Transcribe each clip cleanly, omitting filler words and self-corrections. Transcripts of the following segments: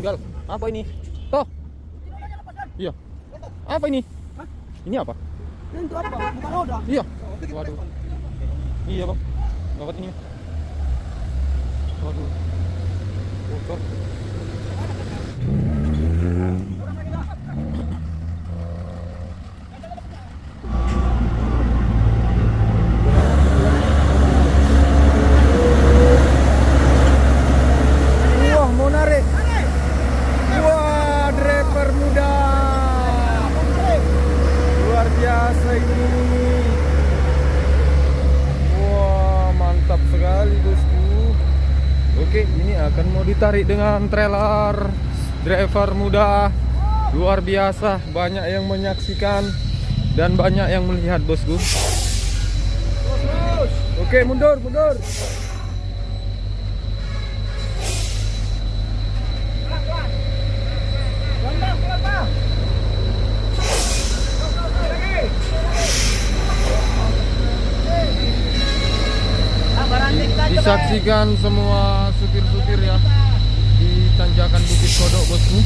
tinggal. Apa ini? Toh? Iya. Apa ini? Ini apa? Ini untuk apa? Bukan roda. Iya. Waduh. Iya bang. Gawat ini. Waduh. Bocor. Wah, mau narik. Wah, driver muda. Luar biasa ini. Wah, mantap sekali bosku. Oke, ini akan mau ditarik dengan trailer. Driver muda luar biasa, banyak yang menyaksikan dan banyak yang melihat bosku. Oke, mundur. Disaksikan semua supir-supir ya di tanjakan Bukit Kodok bosku,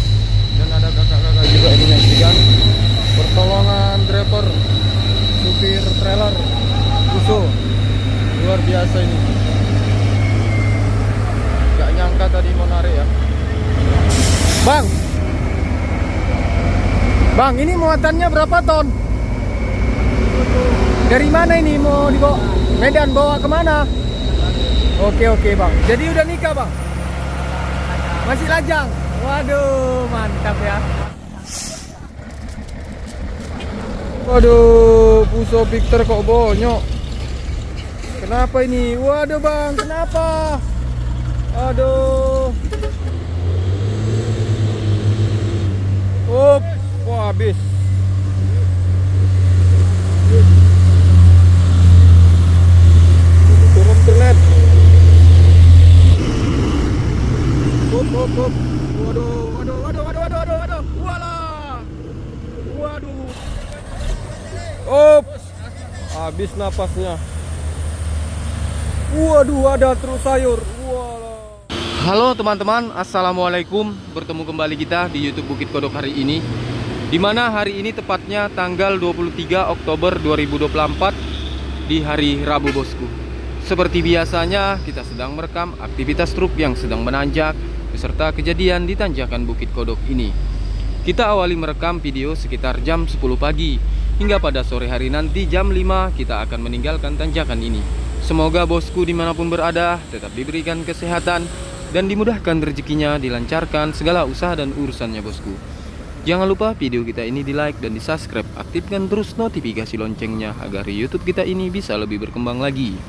dan ada kakak-kakak juga yang menyaksikan pertolongan driver supir trailer Puso. Luar biasa ini, gak nyangka tadi mau narik ya bang, ini muatannya berapa ton? Dari mana ini mau dibawa? Medan, bawa kemana? Oke bang, jadi udah nikah bang? Masih lajang? Waduh, mantap ya. Waduh, Puso Victor kok bonyok. Kenapa ini? Waduh bang, kenapa? Aduh. Wah habis. Turun internet. Waduh. Walah. Habis napasnya. Waduh, ada terus sayur. Walah. Halo teman-teman, assalamualaikum. Bertemu kembali kita di YouTube Bukit Kodok hari ini. Dimana hari ini tepatnya tanggal 23 Oktober 2024 di hari Rabu bosku. Seperti biasanya kita sedang merekam aktivitas truk yang sedang menanjak beserta kejadian di tanjakan Bukit Kodok ini. Kita awali merekam video sekitar jam 10 pagi. Hingga pada sore hari nanti jam 5 kita akan meninggalkan tanjakan ini. Semoga bosku dimanapun berada tetap diberikan kesehatan dan dimudahkan rezekinya, dilancarkan segala usaha dan urusannya bosku. Jangan lupa video kita ini di like dan di subscribe. Aktifkan terus notifikasi loncengnya agar YouTube kita ini bisa lebih berkembang lagi.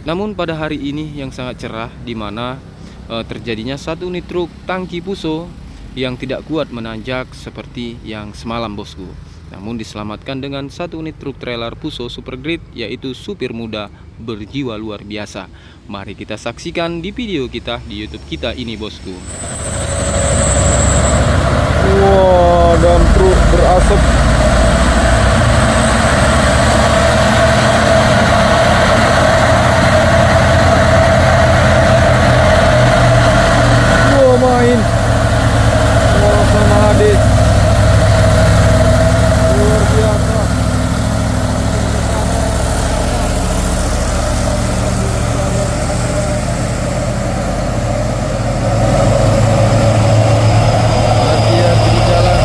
Namun pada hari ini yang sangat cerah, di mana terjadinya satu unit truk tangki Puso yang tidak kuat menanjak seperti yang semalam bosku. Namun diselamatkan dengan satu unit truk trailer Puso Super Grade, yaitu supir muda berjiwa luar biasa. Mari kita saksikan di video kita di YouTube kita ini bosku. Wah, dan truk berasap. Wah, main. Wah, sama hadis. Luar biasa. Hati-hati di jalan.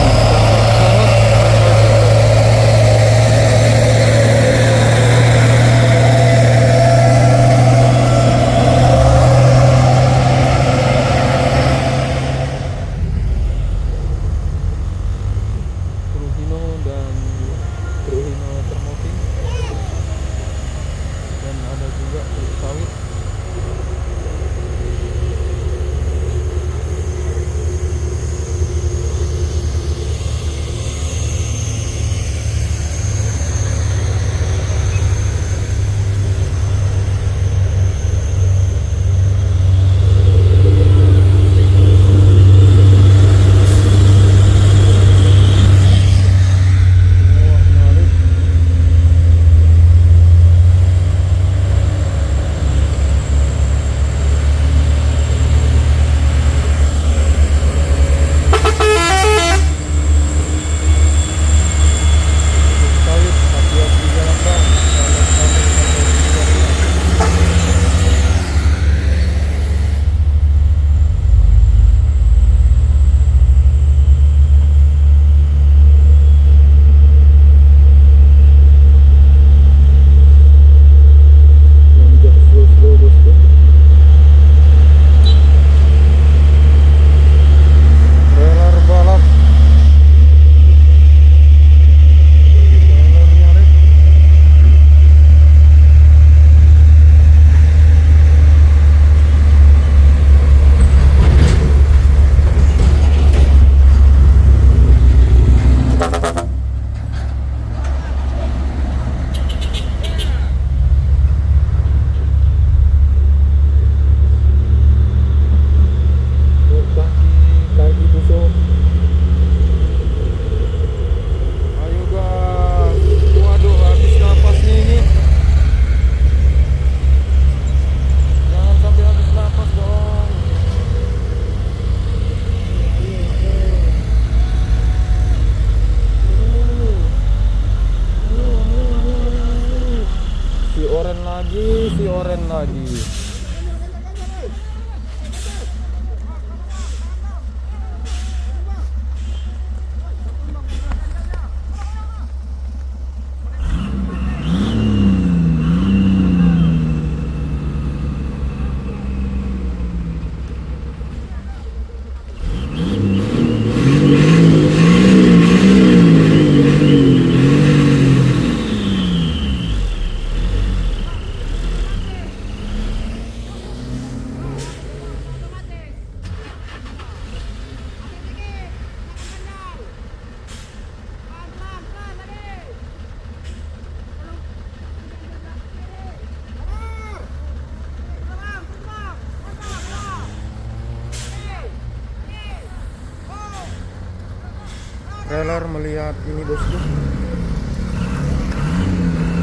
Trailer melihat ini bosku.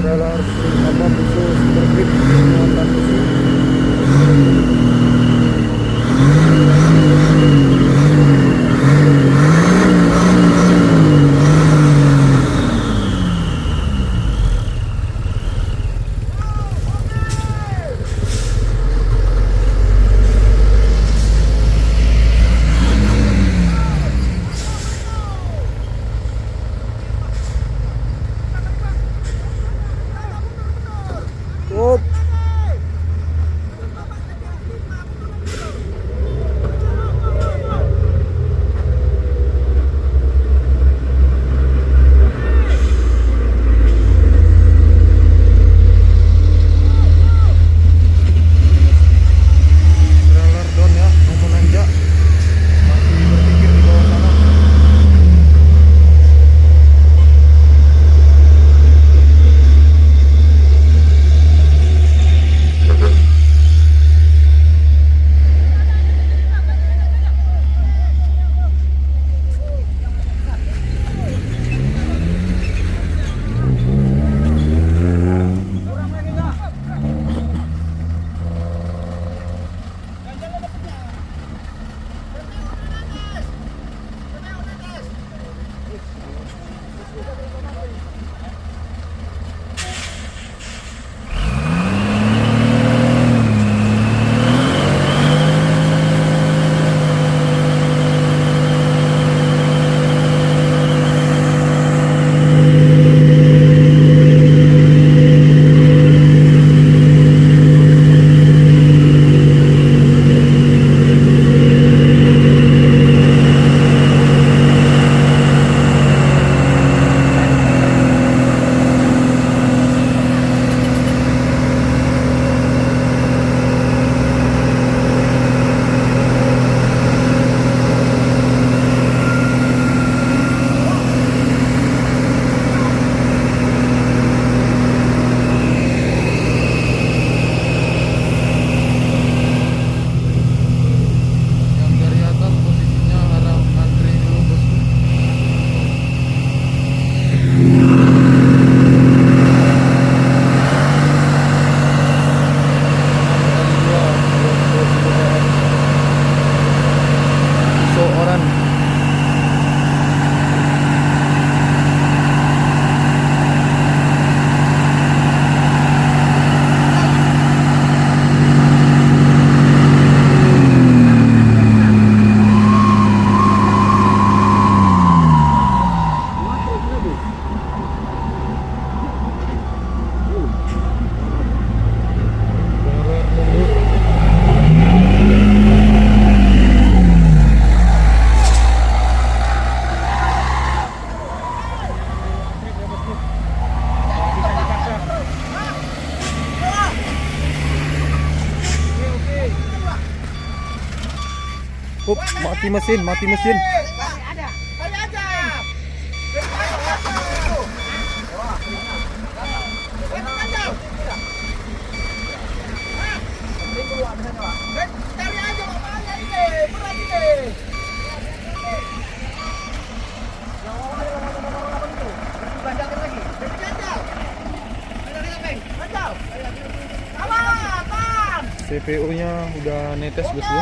Trailer apa khusus bergrip muatan besi. Up. Trailer down ya, mau menanjak. Masih berpikir di bawah sana. Up, mati mesin, mati mesin. CPU-nya udah netes bosku.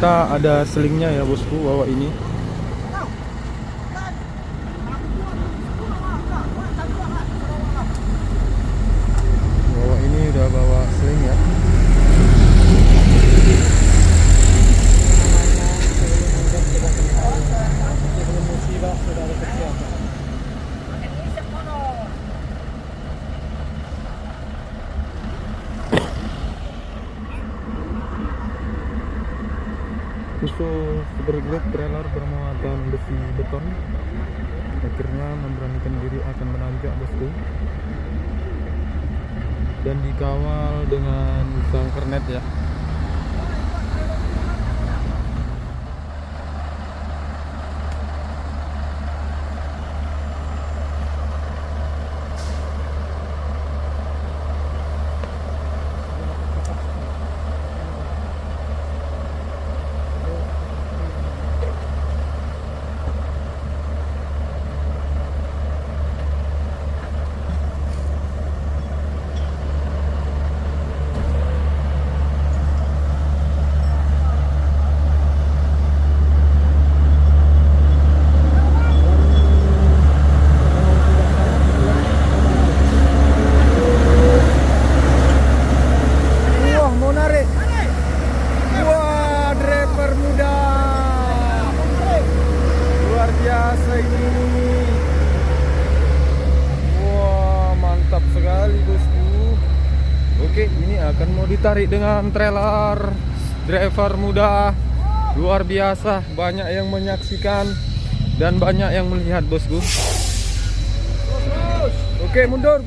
ternyata ada selingnya ya bosku, bawa ini. Bawa ini udah bawa seling ya. Khusus bergerak trailer bermuatan besi beton akhirnya memberanikan diri akan menanjak bosku, dan dikawal dengan bunker net ya. Oke, ini akan mau ditarik dengan trailer driver muda luar biasa. Banyak yang menyaksikan dan banyak yang melihat bosku. Oke, mundur.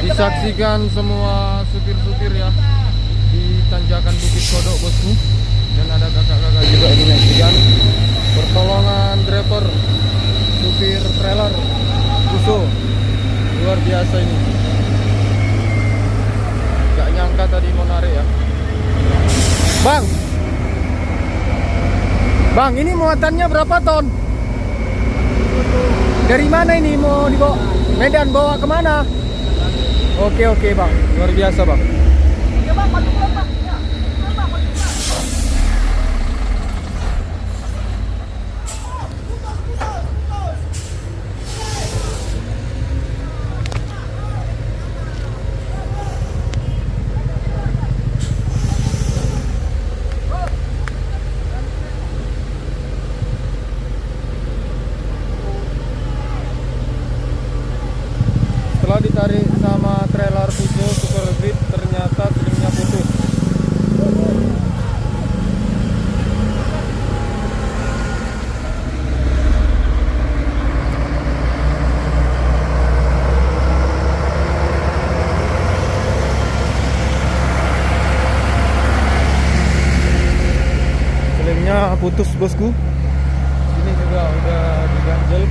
Disaksikan semua supir-supir ya di tanjakan Bukit Kodok bosku, dan ada kakak-kakak juga yang menyaksikan pertolongan driver supir trailer Fuso. Luar biasa ini, gak nyangka tadi mau narik ya. Bang, ini muatannya berapa ton? Dari mana ini mau dibawa? Medan, bawa kemana? Oke bang, luar biasa bang. Setelah ditarik sama trailer Fuso Super Speed, ternyata selingnya putus. Selingnya putus bosku. Ini juga udah diganjel.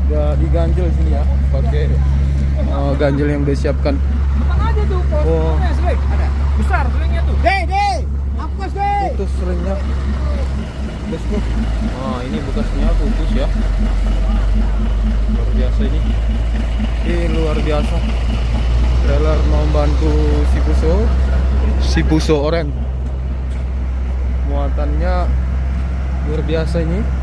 Udah diganjel sini ya, pakai ganjel yang udah siapkan. Oh, besar selingnya tuh. Hapus deh. Putus selingnya. Bosku. Oh, ini bekasnya putus ya. Luar biasa ini. Ini luar biasa. Trailer mau bantu si Fuso Oren. Muatannya luar biasa ini.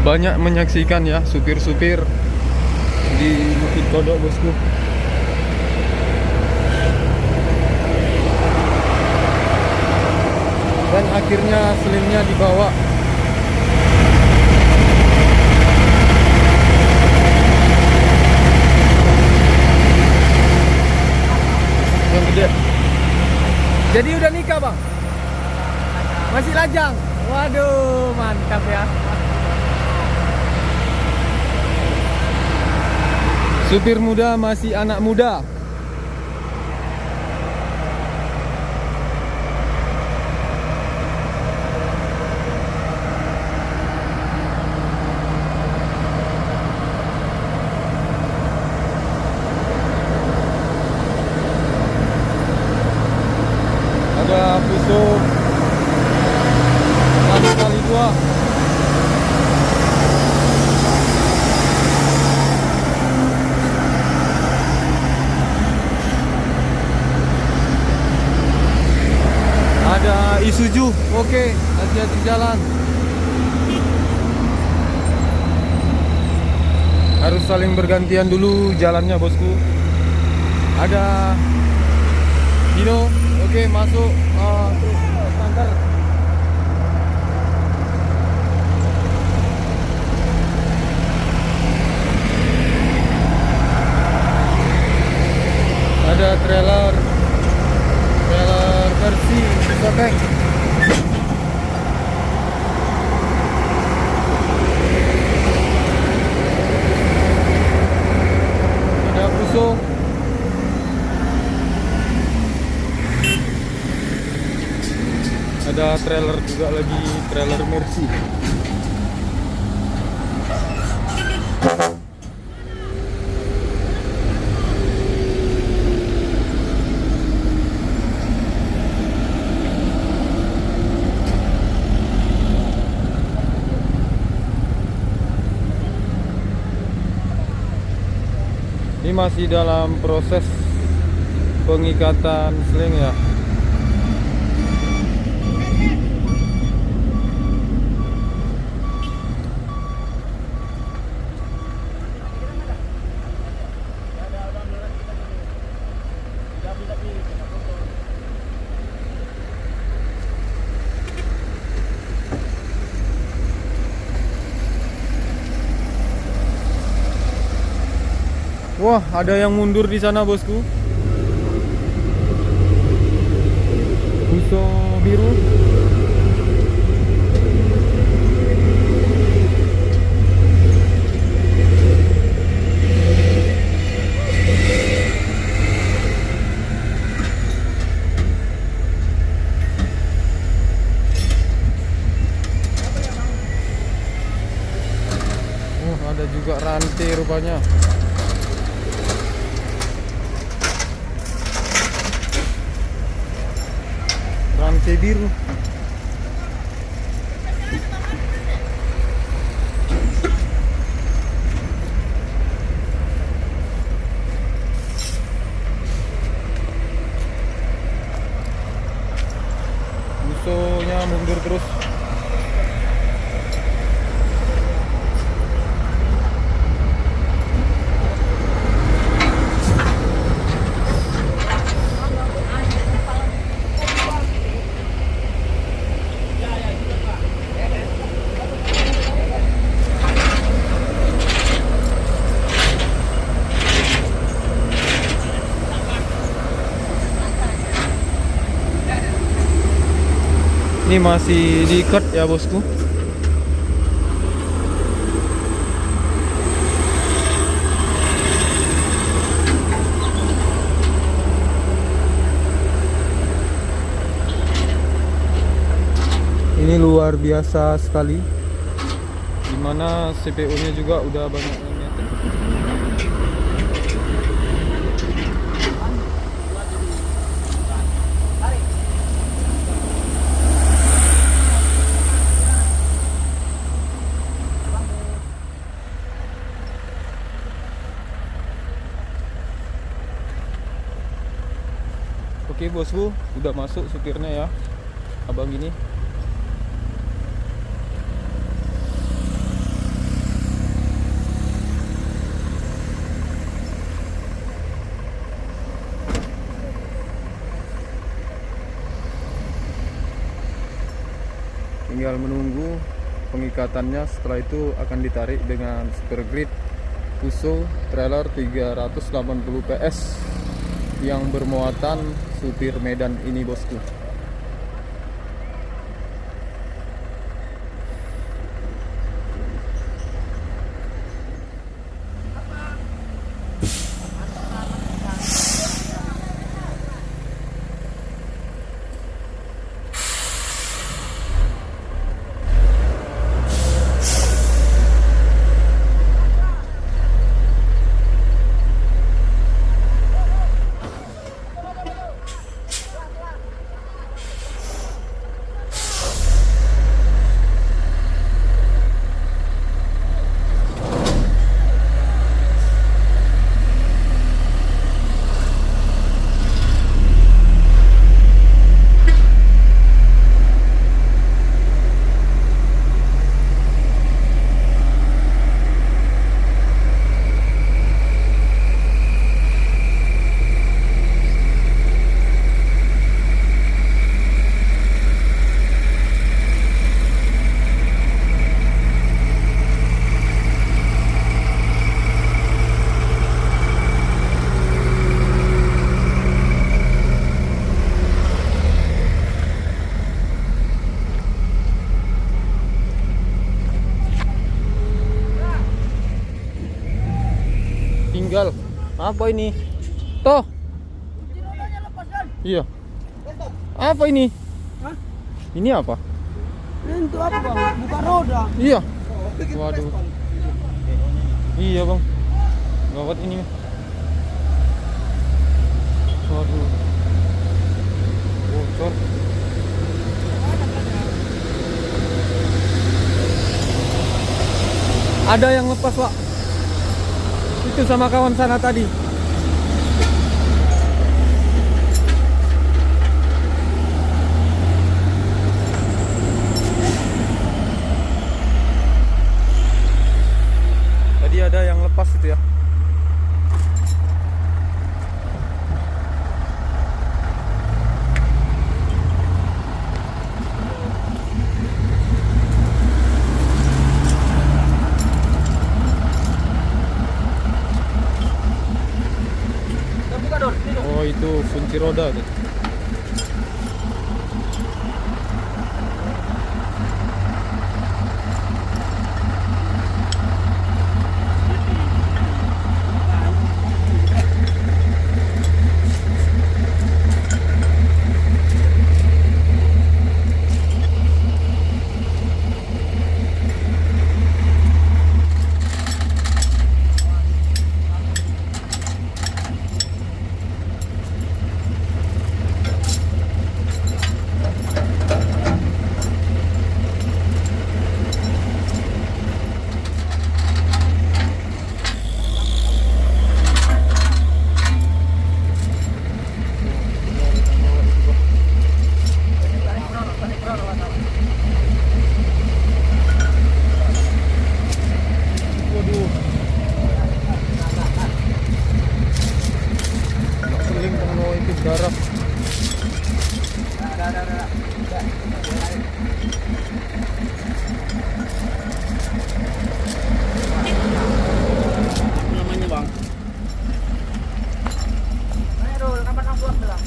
Banyak menyaksikan ya supir-supir di Bukit Kodok bosku. Dan akhirnya selingnya dibawa. Yang gede. Jadi udah nikah bang? Masih lajang? Waduh, mantap ya. Supir muda masih anak muda. 27. Oke, hati-hati jalan. Harus saling bergantian dulu jalannya, bosku. Ada Dino. Oke, masuk standar. Ada trailer versi Soteng. Ada Fuso. Ada trailer juga lagi, trailer Mercy. Ini masih dalam proses pengikatan sling ya. Wah, ada yang mundur di sana, bosku. Fuso biru. Ada juga rantai rupanya. Rantai biru. Busonya mundur terus. Ini masih diikat ya, bosku. Ini luar biasa sekali. Dimana CPU-nya juga udah banyak yang nyetek. Oke, bosku, udah masuk supirnya ya, abang ini. Tinggal menunggu pengikatannya, setelah itu akan ditarik dengan super grid Fuso trailer 380 PS yang bermuatan supir Medan ini, bosku. Apa ini? Toh. Iya. Apa ini? Hah? Ini apa? Ini untuk apa bang? Buka roda. Iya. Waduh. Iya bang. Gawat ini. Waduh. Bocor. Ada yang lepas pak. Itu sama kawan sana tadi. Tadi ada yang lepas itu ya. Oh itu kunci roda tuh. Waduh. Nggak seling kalau itu darah. Namanya bang. Ayo, kapan aku bilang?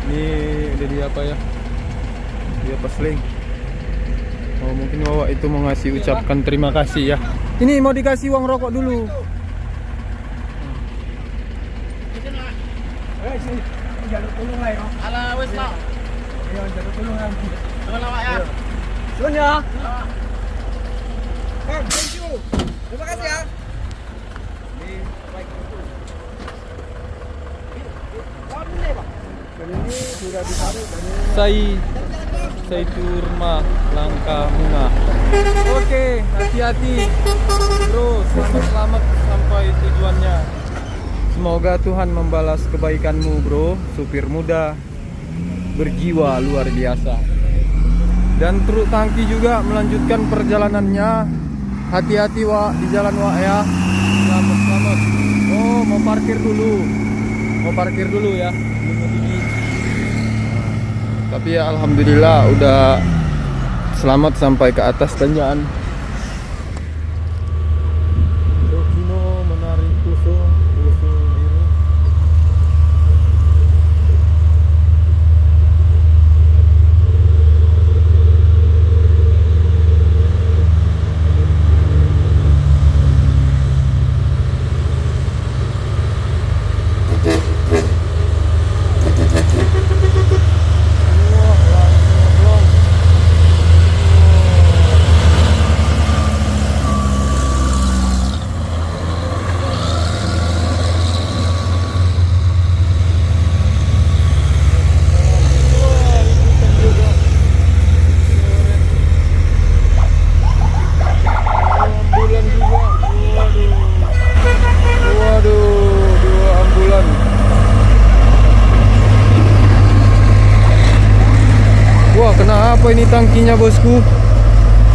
Ini udah dia apa ya? Dia pesling. Oh mungkin Wawa itu mau ngasih ucapkan terima kasih ya. Ini mau dikasih uang rokok dulu. Jalur tolong lah ya. Ala wes lah. Ayo jalur tolong lah. Teman lawak ya. Sun ya. Bang, thank you. Terima kasih ya. Ini sudah ditarik dari Saya turma langkah munah. Oke, hati-hati bro, selamat sampai tujuannya. Semoga Tuhan membalas kebaikanmu bro, supir muda berjiwa luar biasa. Dan truk tangki juga melanjutkan perjalanannya. Hati-hati Wak di jalan Wak ya. Selamat. Oh mau parkir dulu ya. Tapi ya alhamdulillah udah selamat sampai ke atas tanjakan. Dokino menarik tusuk biru. ini tangkinya bosku.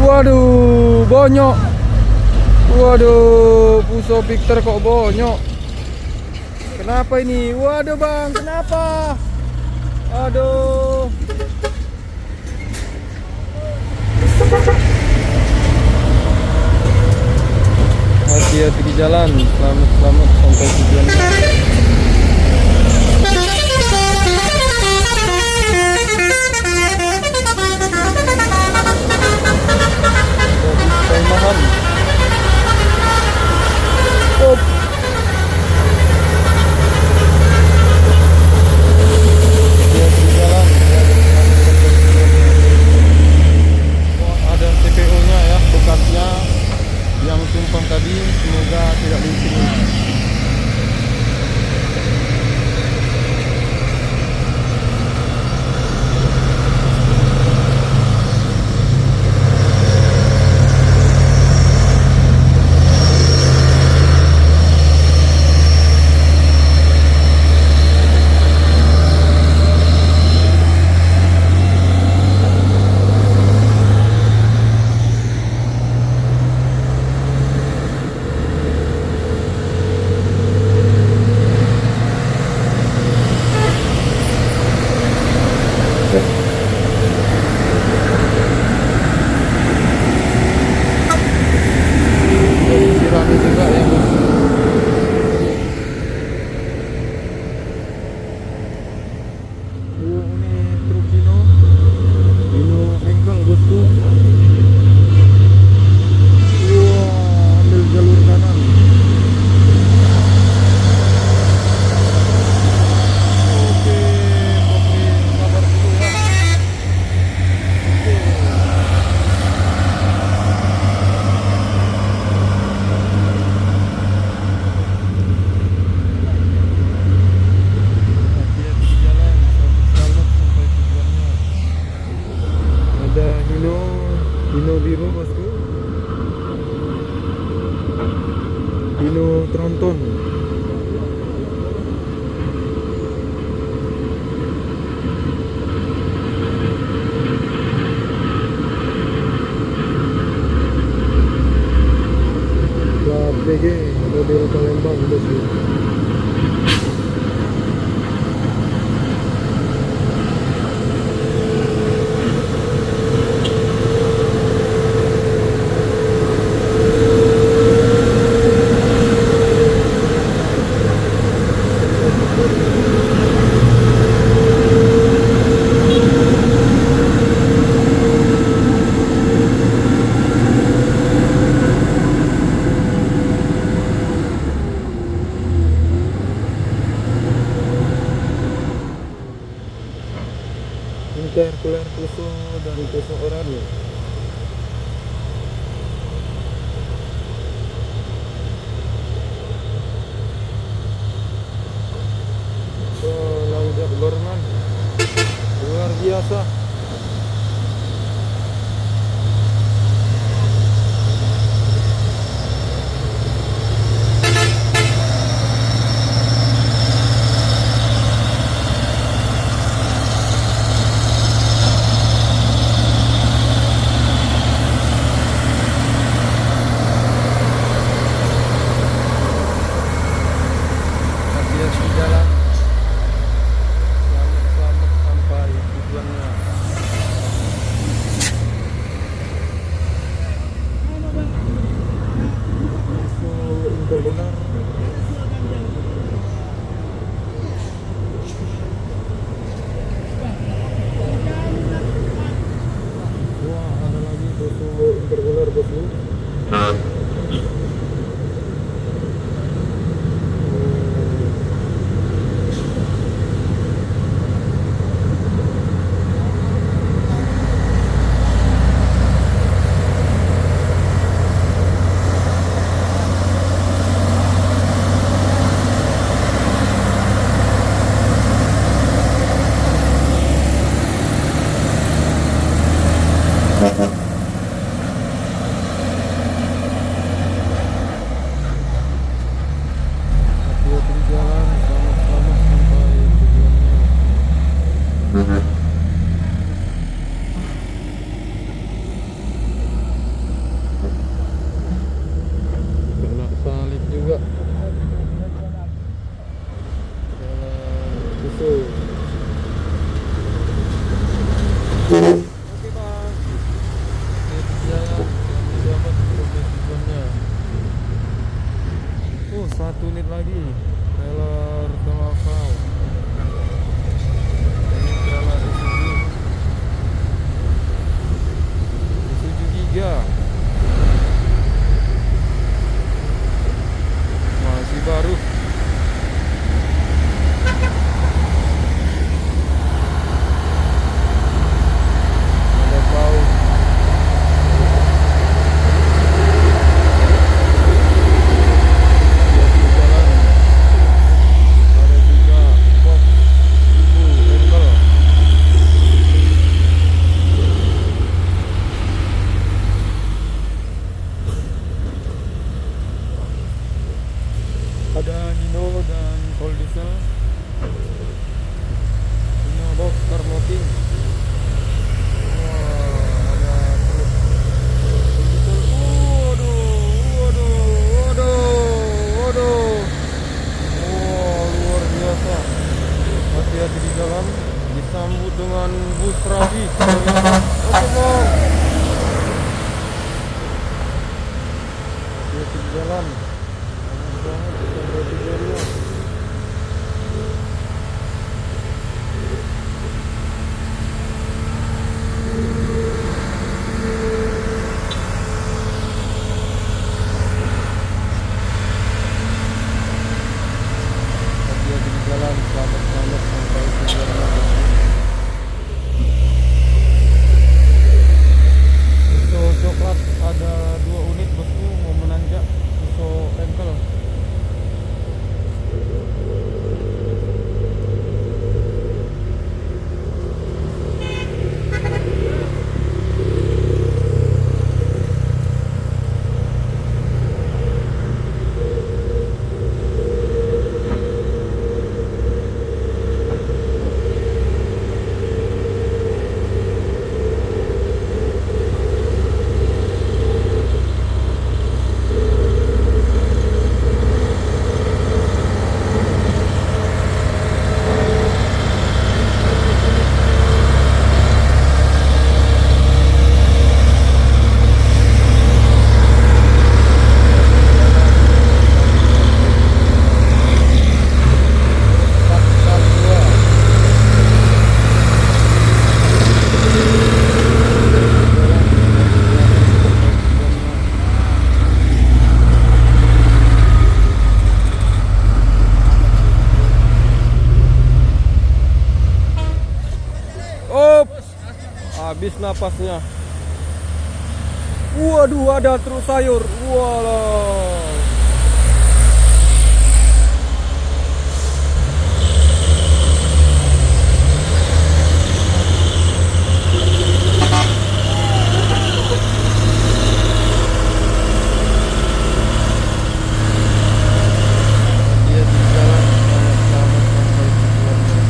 Waduh, bonyok. Waduh, Fuso Victor kok bonyok. Kenapa ini? Waduh bang, kenapa? Aduh. Hati-hati di jalan. Selamat sampai tujuan. Mahal. Oh. Ada CPO-nya ya, bekasnya yang tumpang tadi, semoga tidak licin. Rame juga ya bos. Ini truk Dino engkel bosku. Wah, ambil jalur kanan. Oke, sabar dulu ya. Dino biru bosku. Dino tronton. PG model Palembang bosku. Intercooler Fuso dari Fuso Oranye. Nanjak Gorman luar biasa. Hati-hati jalan. Selamat sampai tujuannya. Info benar. Wah, ada lagi Fuso intercooler bosku. 1 unit lagi trailer Tolakau. Ini trailer Isuzu Giga, masih baru. Ada bau. Ada Nino dan Cold Diesel. Nino box termoting. Wah, ada truk Cold Diesel. Waduh. Wah, luar biasa. Hati-hati di jalan. Disambut dengan bus trafik. Ternyata. Oke bang. Hati-hati di jalan. Hati-hati di jalan, selamat sampai tujuan. Suso coklat ada 2 unit bosku, mau menanjak Suso engkel. Habis napasnya. Waduh, ada truk sayur. Walah. Dia di jalan selamat sampai tujuannya.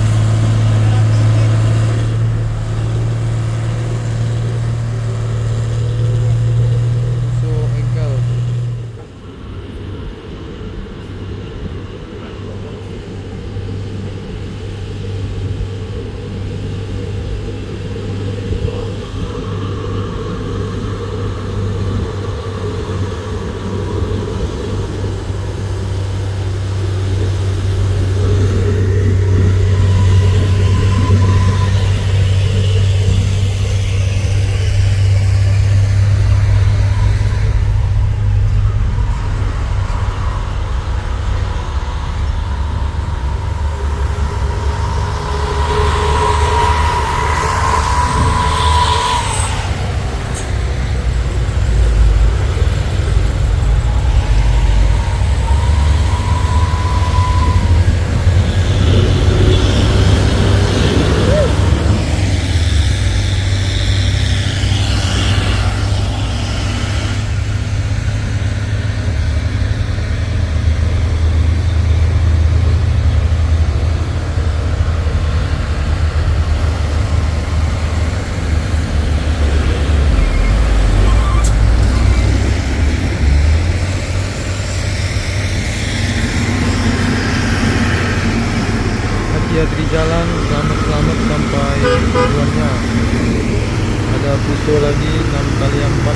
Hati-hati di jalan, selamat sampai tujuannya. Ada Fuso lagi 6x4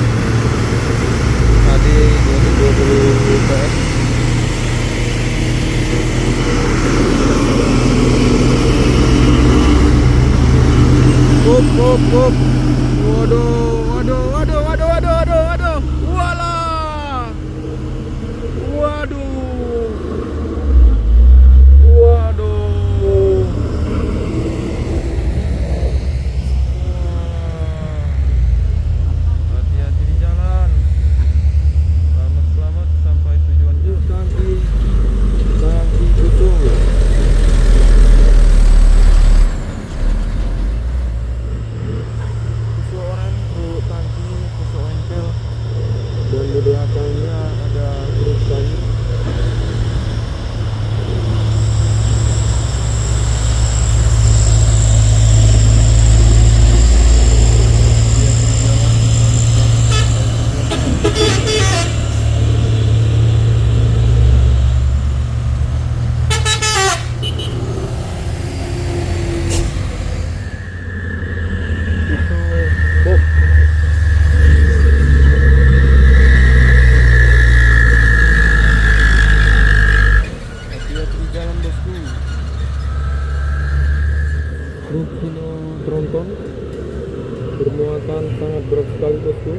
HD 220 PS. bosku.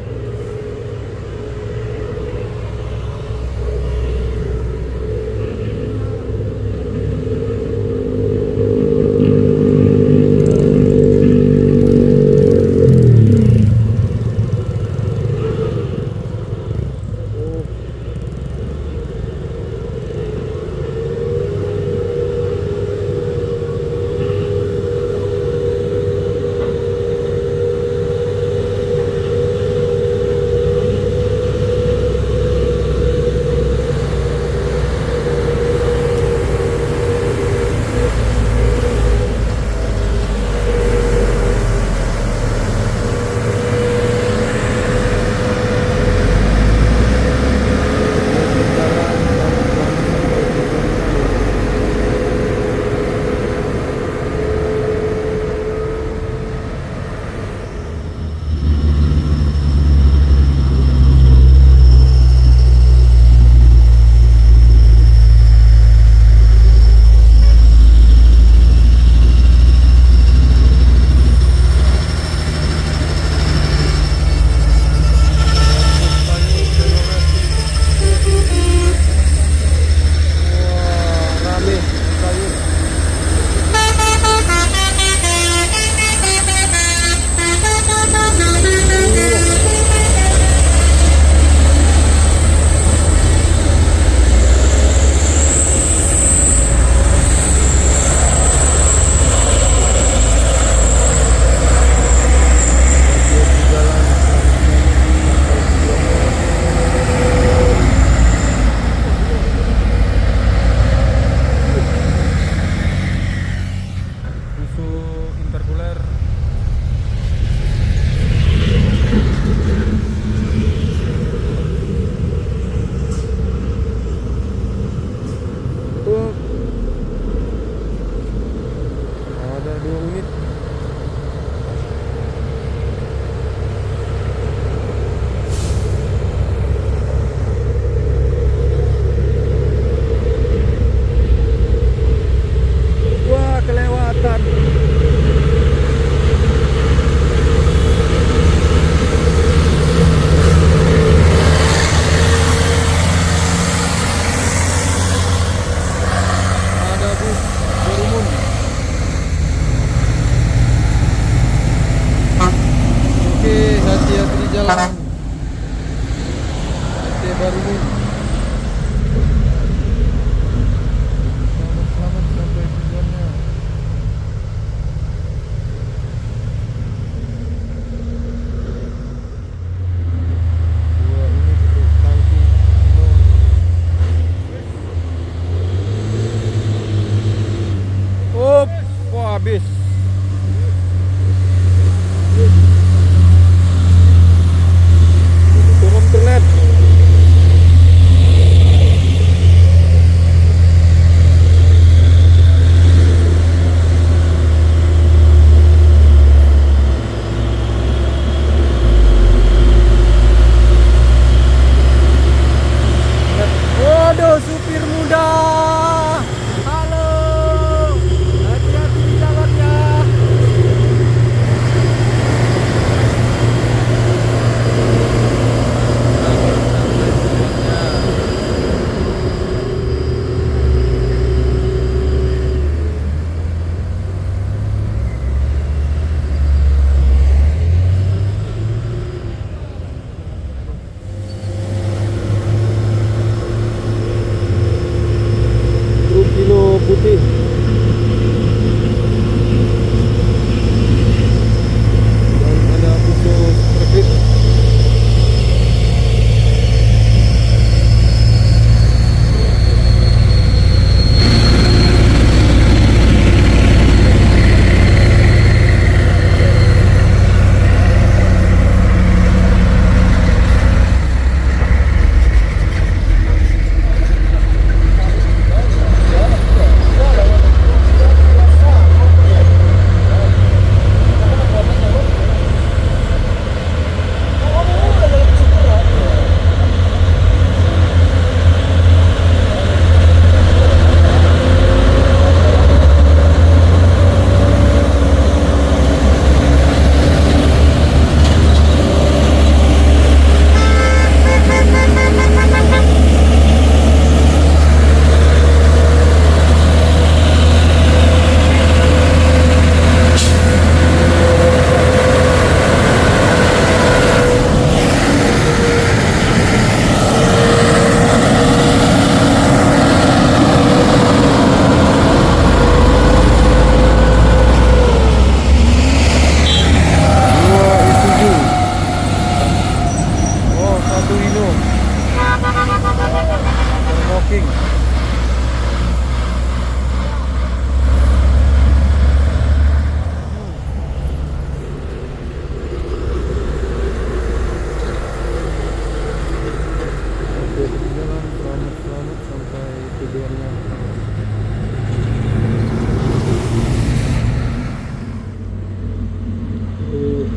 selamat sampai tujuannya.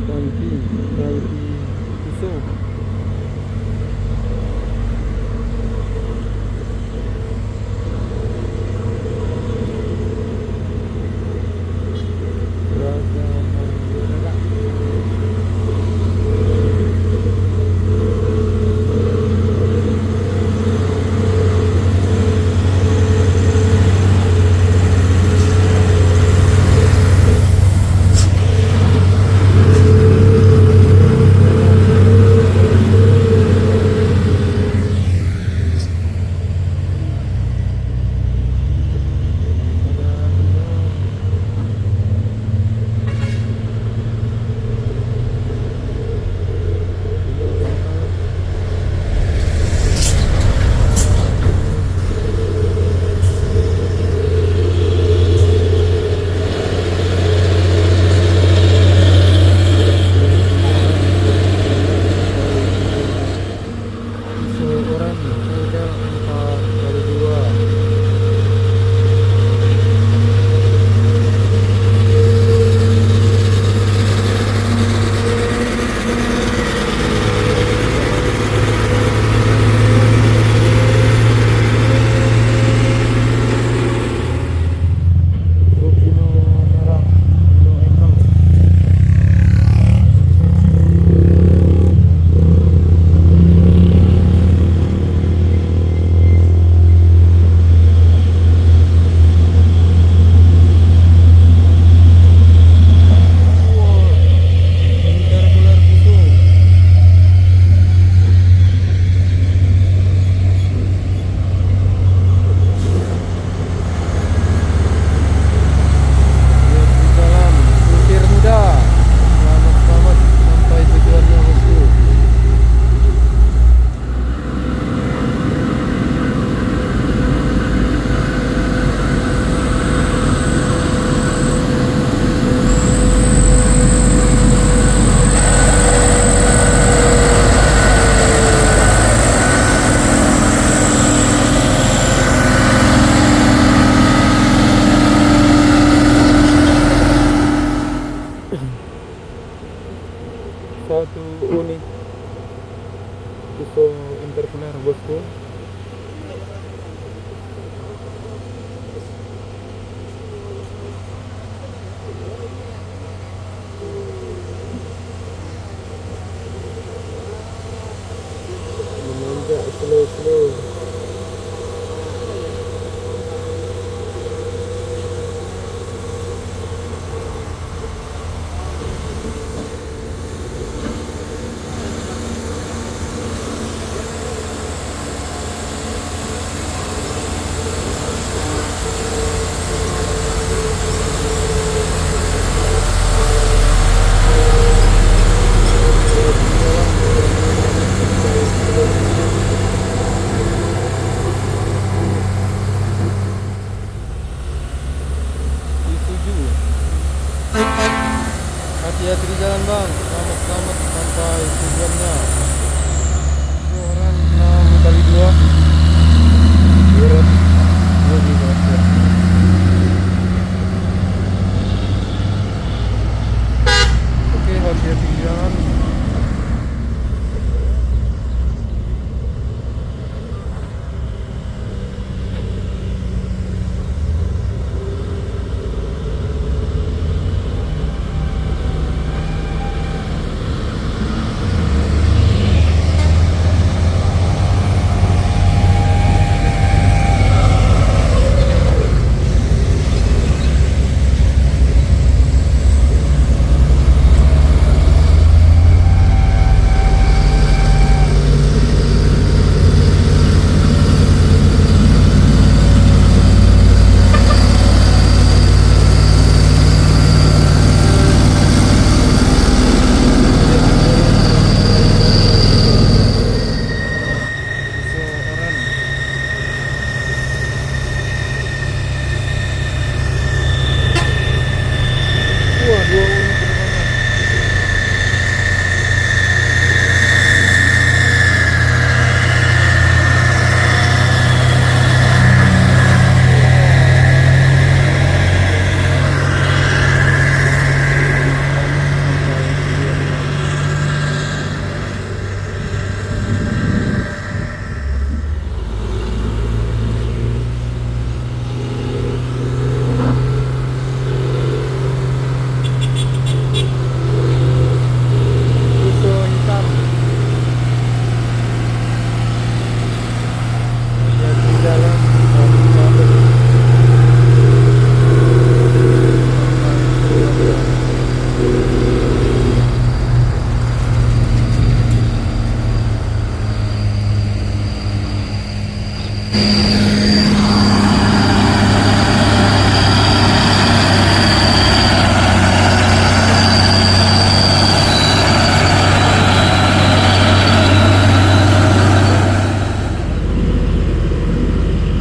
Tangki Kuso. Raja Manggara.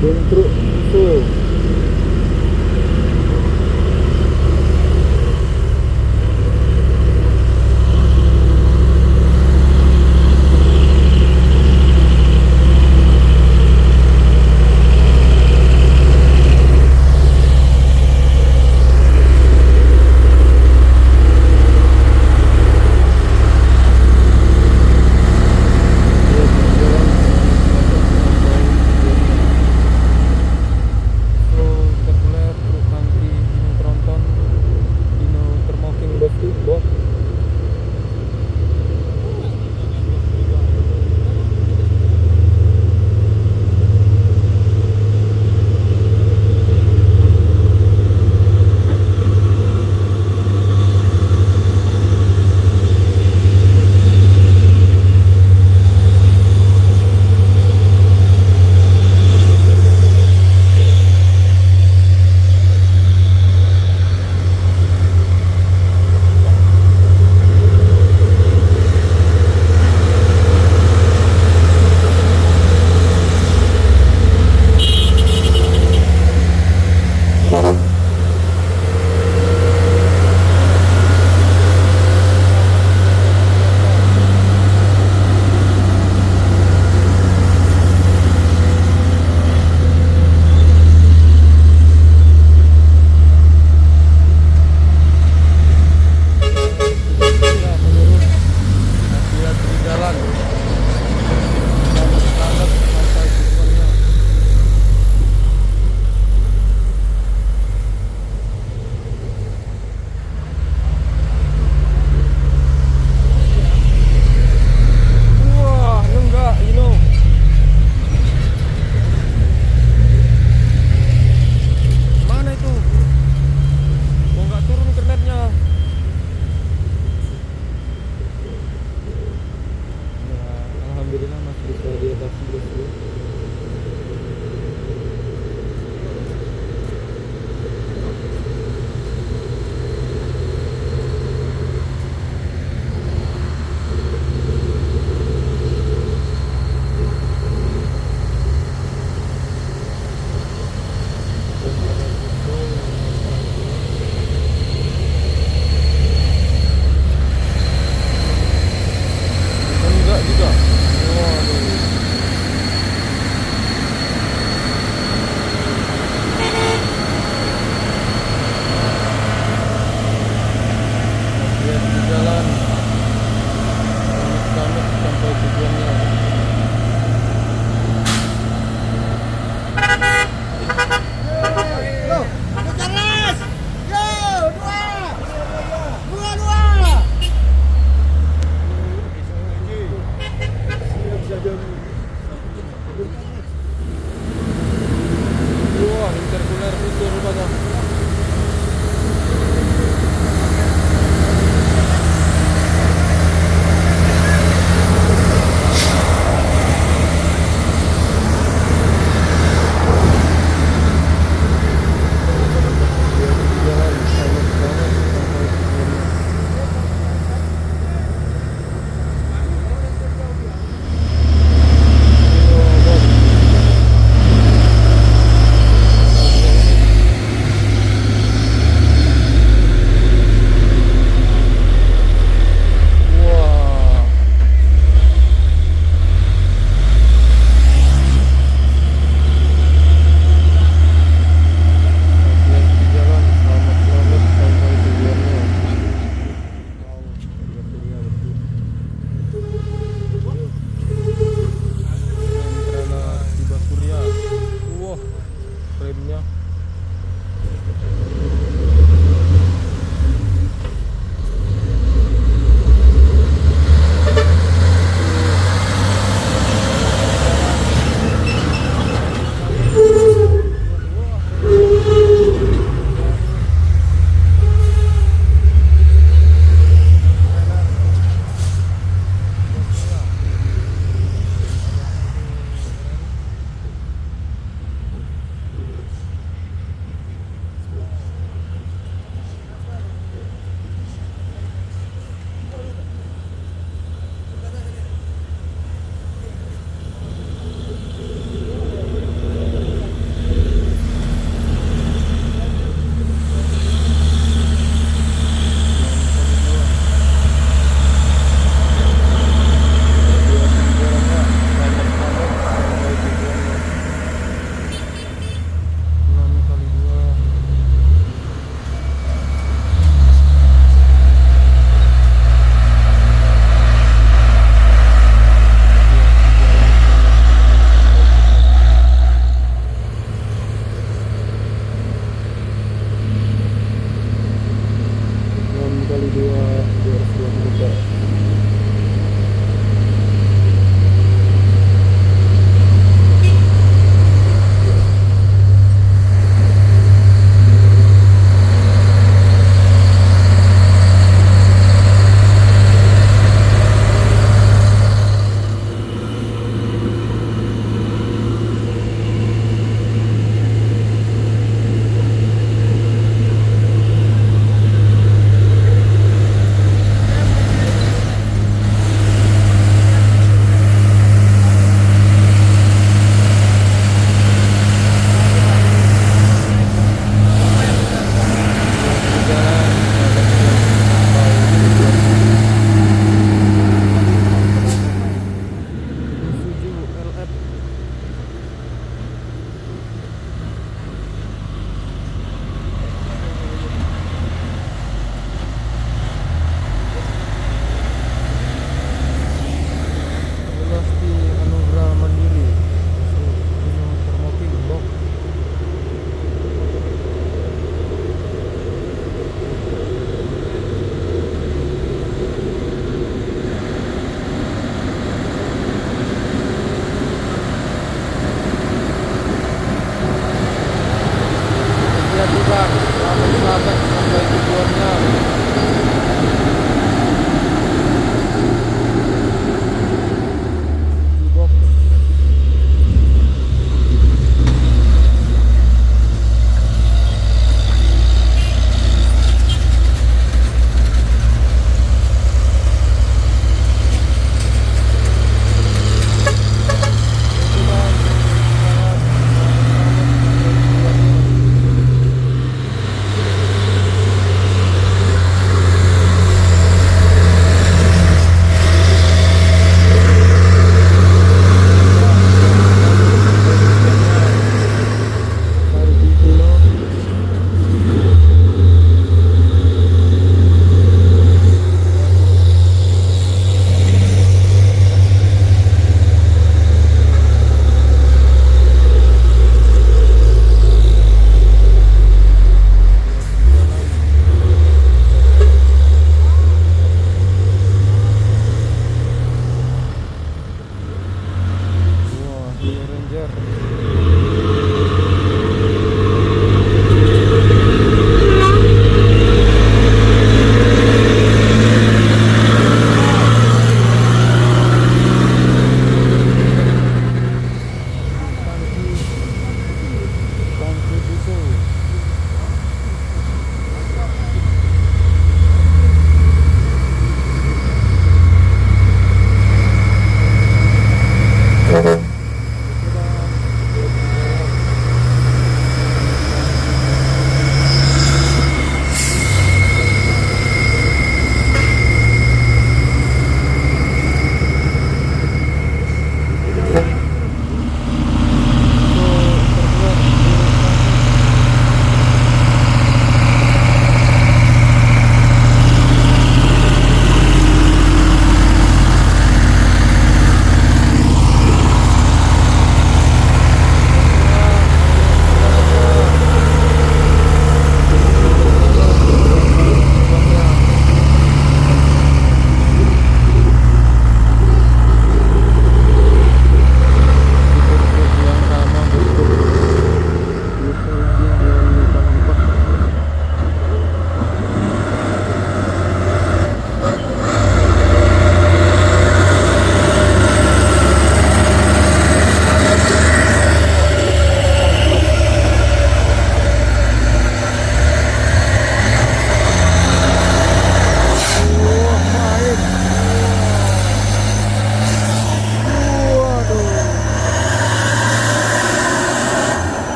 Bentruk musuh.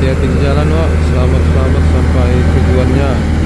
hati-hati di jalan, Wak. Selamat sampai tujuannya.